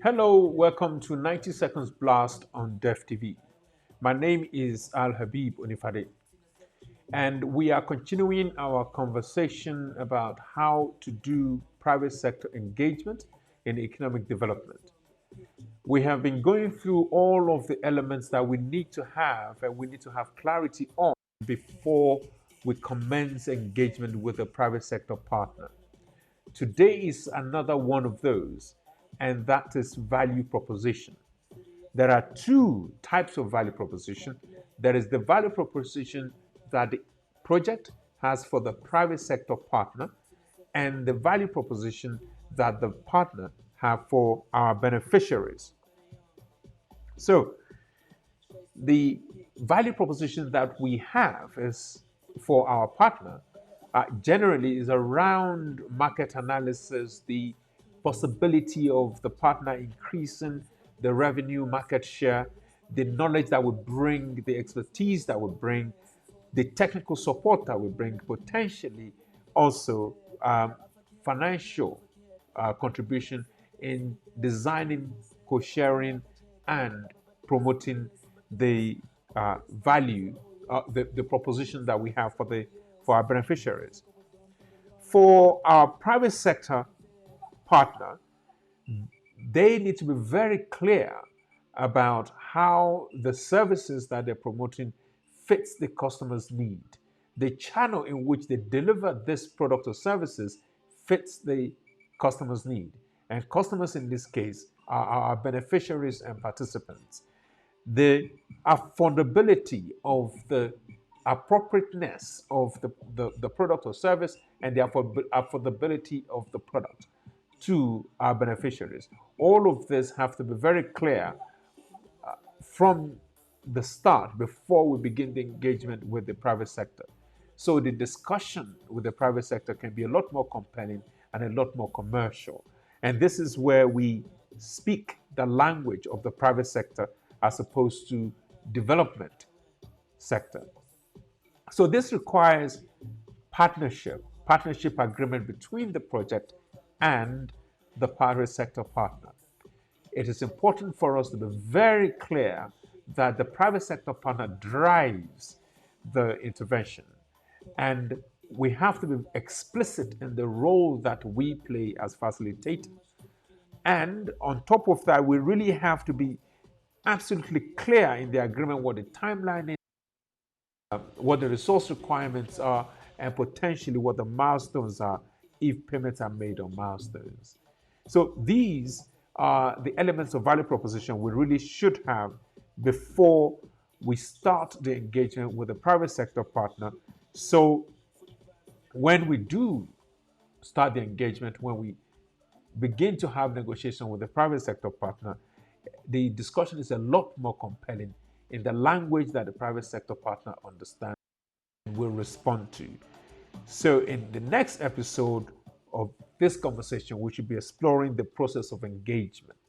Hello, welcome to 90 Seconds Blast on Def TV. My name is Al Habib Unifade, and we are continuing our conversation about how to do private sector engagement in economic development. We have been going through all of the elements that we need to have and we need to have clarity on before we commence engagement with a private sector partner. Today is another one of those, and that is value proposition. There are two types of value proposition. There is the value proposition that the project has for the private sector partner, and the value proposition that the partner have for our beneficiaries. So, the value proposition that we have is for our partner generally is around market analysis, the possibility of the partner increasing the revenue market share, the knowledge that we bring, the expertise that we bring, the technical support that we bring, potentially also financial contribution in designing, co-sharing, and promoting the value, the proposition that we have for our beneficiaries. For our private sector partner, they need to be very clear about how the services that they're promoting fits the customer's need. The channel in which they deliver this product or services fits the customer's need. And customers in this case are our beneficiaries and participants. The affordability of the appropriateness of the product or service and the affordability of the product to our beneficiaries. All of this have to be very clear from the start before we begin the engagement with the private sector. So the discussion with the private sector can be a lot more compelling and a lot more commercial. And this is where we speak the language of the private sector as opposed to development sector. So this requires partnership agreement between the project and the private sector partner. It is important for us to be very clear that the private sector partner drives the intervention, and we have to be explicit in the role that we play as facilitators. And on top of that, we really have to be absolutely clear in the agreement what the timeline is, what the resource requirements are, and potentially what the milestones are if payments are made on milestones. So these are the elements of value proposition we really should have before we start the engagement with the private sector partner. So when we do start the engagement, when we begin to have negotiation with the private sector partner, the discussion is a lot more compelling in the language that the private sector partner understands and will respond to. So in the next episode of this conversation, we should be exploring the process of engagement.